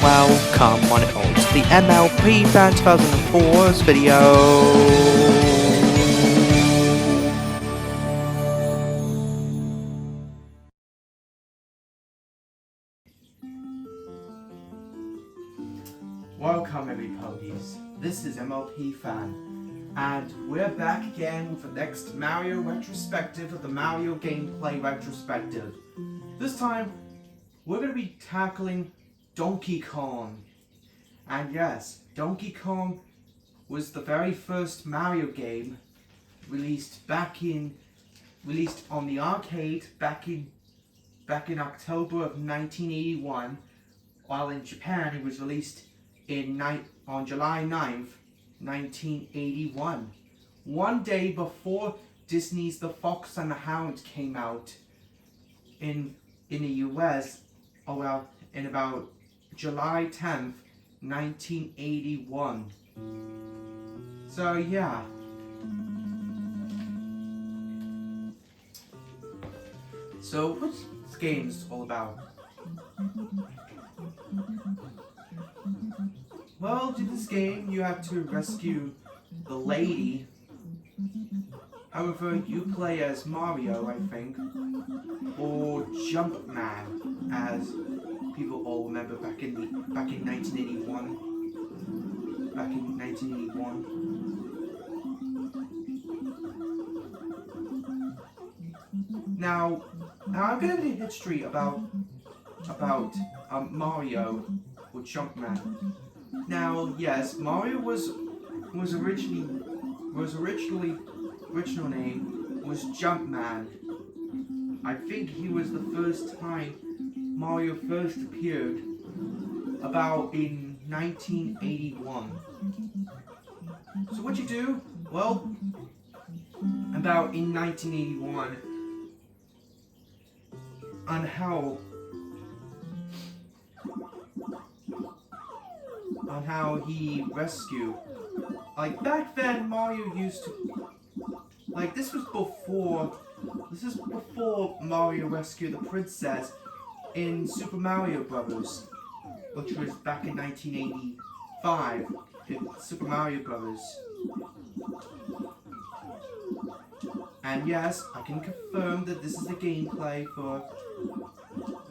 welcome on it all to the MLP Fan 2004's video. Welcome everybody's, this is MLP Fan, and we're back again with the next Mario retrospective of the Mario gameplay retrospective. This time, we're going to be tackling Donkey Kong. And yes, Donkey Kong was the very first Mario game released on the arcade back in October of 1981, while in Japan it was released on July 9th, 1981. One day before Disney's The Fox and the Hound came out in the US, in about July 10th, 1981. So yeah. So what's this game's all about? Well, to this game you have to rescue the lady. However, you play as Mario, I think, or Jumpman, as people all remember back in 1981. Back in 1981. Now I'm gonna do history about Mario or Jumpman. Now, yes, Mario original name was Jumpman. I think he was the first time Mario first appeared about in 1981. So what you do? Well, about in 1981, on how he rescued. Like back then, Mario used to. Like this is before Mario rescued the princess in Super Mario Brothers, which was back in 1985. Super Mario Brothers. And yes, I can confirm that this is the gameplay for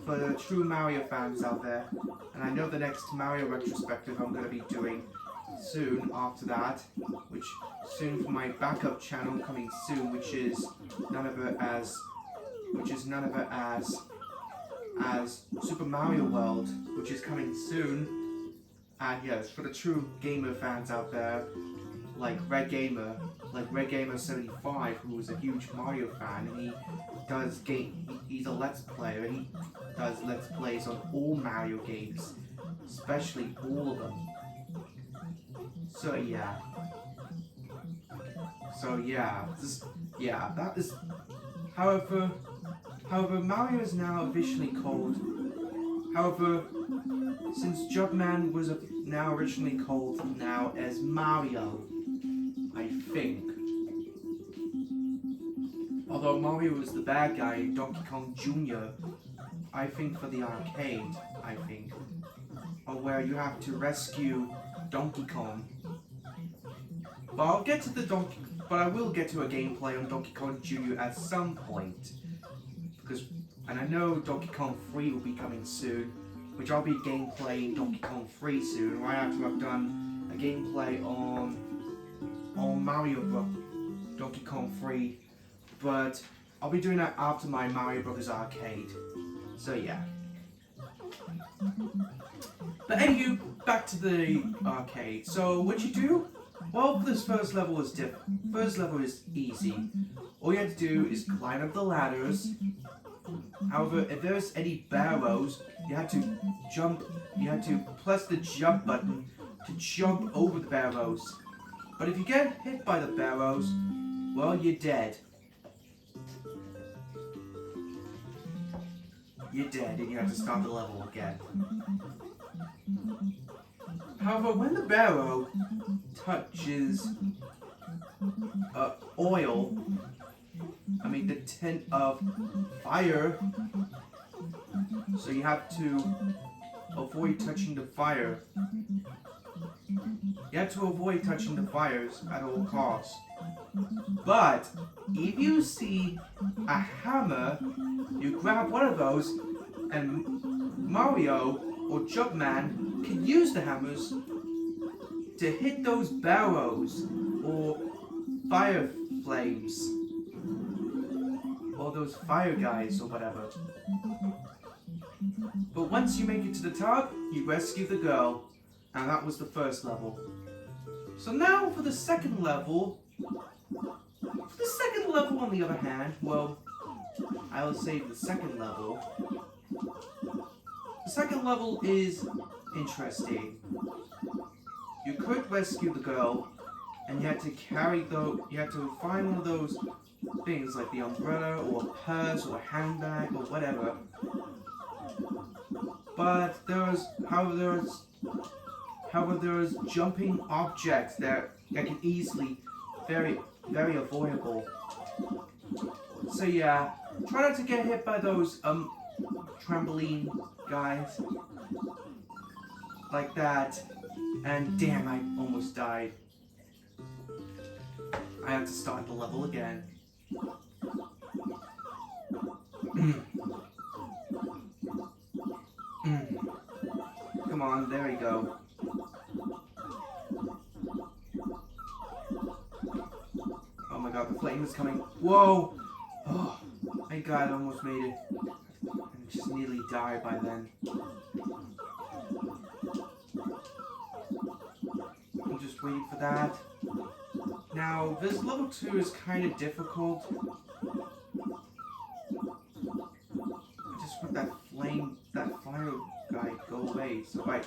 the true Mario fans out there. And I know the next Mario retrospective I'm going to be doing soon after that, which soon for my backup channel coming soon, which is none other as Super Mario World, which is coming soon. And yes, for the true gamer fans out there, like Red Gamer 75, who is a huge Mario fan, and he's a Let's Player, and he does Let's Plays on all Mario games, especially all of them. So yeah, that is, however, Mario is now officially called, since Jumpman was now originally called now as Mario, I think. Although Mario was the bad guy in Donkey Kong Jr., I think for the arcade, or where you have to rescue Donkey Kong. But I will get to a gameplay on Donkey Kong Jr. at some point, and I know Donkey Kong 3 will be coming soon, which I'll be gameplaying Donkey Kong 3 soon, right after I've done a gameplay on Donkey Kong 3, but I'll be doing that after my Mario Brothers arcade. So yeah. But anywho, back to the arcade. So what you do? Well, this first level is different. First level is easy. All you have to do is climb up the ladders. However, if there's any barrows, you have to press the jump button to jump over the barrows. But if you get hit by the barrows, well, you're dead. You're dead and you have to start the level again. However, when the barrow touches oil, the tint of fire, so you have to avoid touching the fire. You have to avoid touching the fires at all costs. But if you see a hammer, you grab one of those, and Mario or Jumpman can use the hammers to hit those barrels or fire flames or those fire guys or whatever. But once you make it to the top, you rescue the girl, and that was the first level. So now for the second level. For the second level, on the other hand, well, I will say the second level. The second level is interesting. You could rescue the girl, and you had to you had to find one of those things like the umbrella or a purse or a handbag or whatever. But however, there was jumping objects that can easily, very avoidable. So yeah, try not to get hit by those trampoline guys like that. And damn, I almost died. I have to start the level again. Come on, there we go. Oh my god, the flame is coming. Whoa! Oh, thank god I almost made it. I just nearly died by then. I'm just waiting for that. Now, this level 2 is kind of difficult. I just want that fire guy go away. So I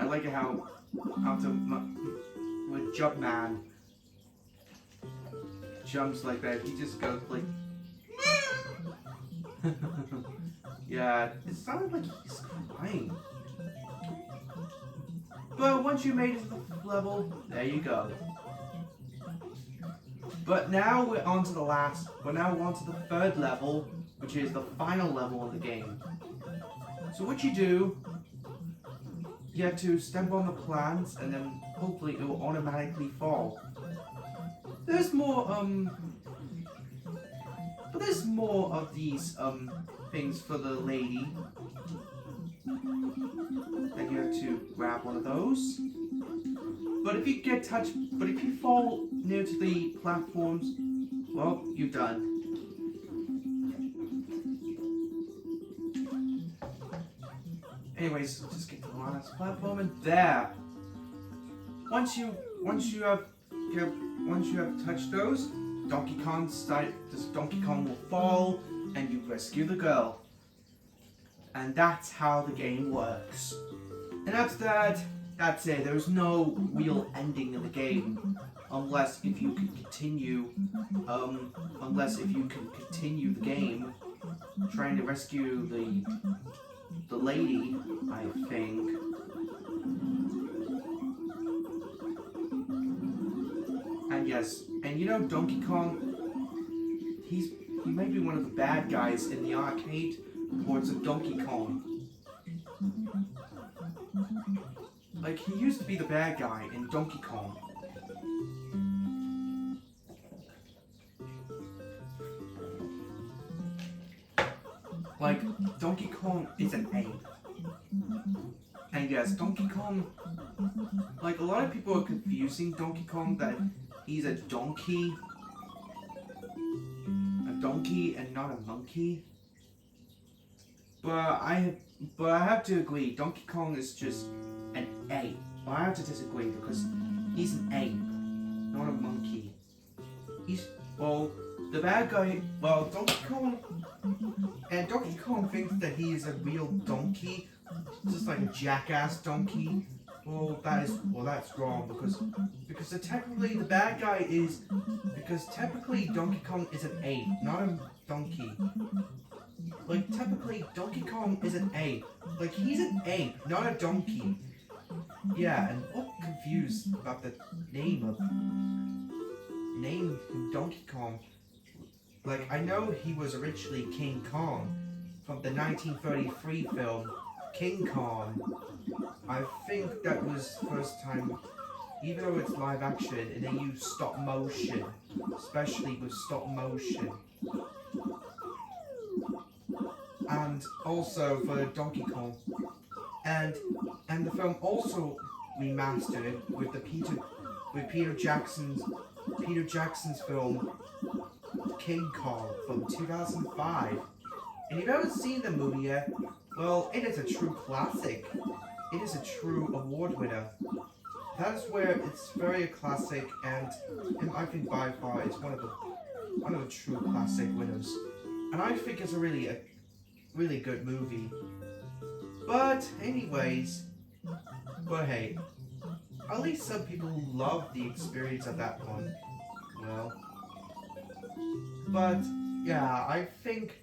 like it how with Jumpman jumps like that, he just goes like yeah, it sounded like he's crying. But once you made it to the level, there you go. But now we're on to the third level, which is the final level of the game. So what you do, you have to step on the plants and then hopefully it will automatically fall. There's more of these things for the lady. And you have to grab one of those. But if you fall near to the platforms, well, you're done. Anyways, just get to the last platform and there. Once you have touched those, Donkey Kong will fall and you rescue the girl. And that's how the game works. And after that, that's it. There's no real ending of the game, unless if you can continue the game trying to rescue the lady, I think. And yes, and you know Donkey Kong, he may be one of the bad guys in the arcade ports of Donkey Kong. Like, he used to be the bad guy in Donkey Kong. Like, Donkey Kong is an ape. And yes, Donkey Kong, like, a lot of people are confusing Donkey Kong that he's a donkey and not a monkey. But I have to agree, Donkey Kong is just an ape. But I have to disagree because he's an ape, not a monkey. The bad guy, Donkey Kong thinks that he is a real donkey, just like a jackass donkey. That's wrong because technically the bad guy is, because technically Donkey Kong is an ape, not a donkey. Like, typically, Donkey Kong is an ape. Like, he's an ape, not a donkey. Yeah, and I'm confused about the name of name him Donkey Kong. Like, I know he was originally King Kong from the 1933 film King Kong. I think that was the first time, even though it's live action and they use stop motion, especially with stop motion. And also for Donkey Kong. And the film also remastered with Peter Jackson's film King Kong from 2005. And if you haven't seen the movie yet, well, it is a true classic. It is a true award winner. That is where it's very a classic, and I think by far it's one of the true classic winners. And I think it's a really good movie. But anyways, hey, at least some people love the experience of that one. Well, but yeah, I think.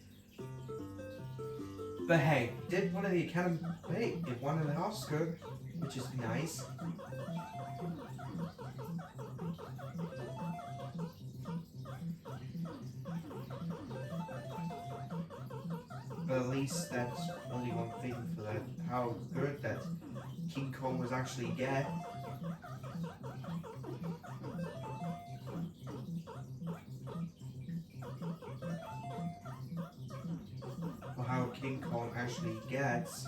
But hey, did one of the Academy? Hey, it won an Oscar, which is nice. But at least that's only one thing for that. How good that King Kong was actually get. Or how King Kong actually gets.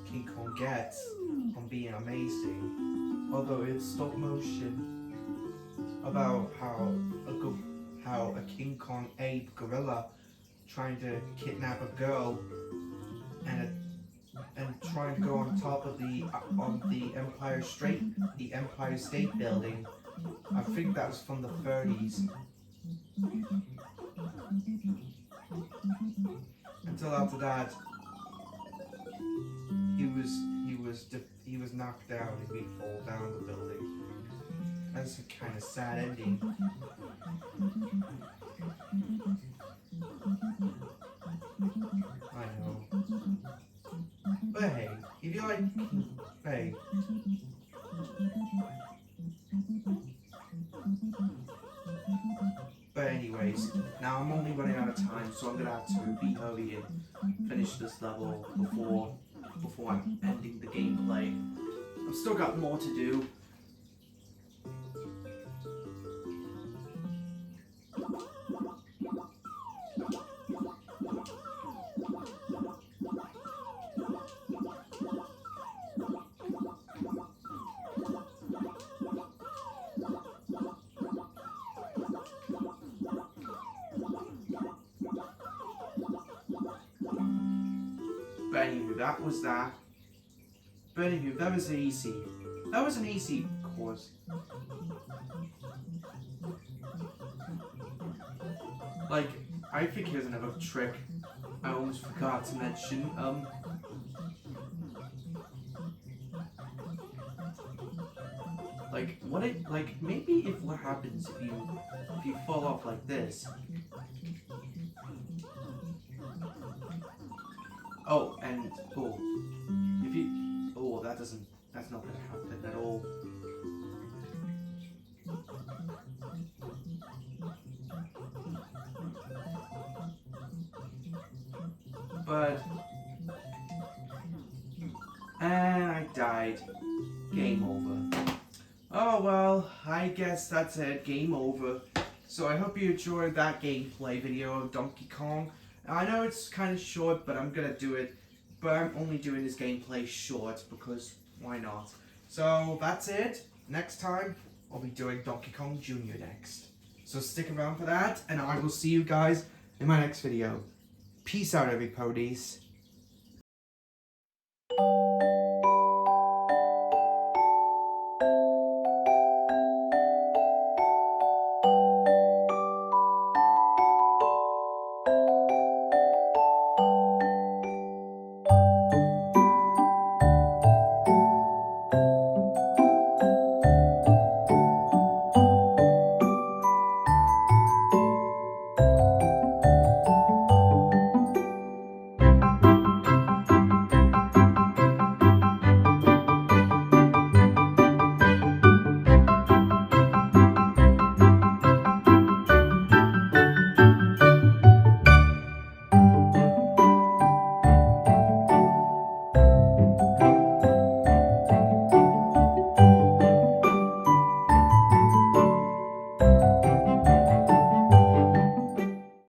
King Kong gets on being amazing. Although it's stop motion. About how a King Kong ape gorilla trying to kidnap a girl and trying to go on top of the Empire State Building. I think that was from the 30s. Until after that, he was knocked down and he'd fall down the building. That's a kind of sad ending. I know. But hey, if you like, hey. But anyways, now I'm only running out of time, so I'm gonna have to be hurry and finish this level before I'm ending the gameplay. I've still got more to do. But anyway, that was that. But anyway, that was easy. That was an easy course. Like, I think here's another trick I almost forgot to mention. Maybe if what happens if you fall off like this. Oh, and that's not gonna happen at all. But and I died. Game over. Oh well, I guess that's it. Game over. So I hope you enjoyed that gameplay video of Donkey Kong. I know it's kind of short, but I'm gonna do it. But I'm only doing this gameplay short because why not? So that's it. Next time, I'll be doing Donkey Kong Jr. next. So stick around for that, and I will see you guys in my next video. Peace out, everybody's.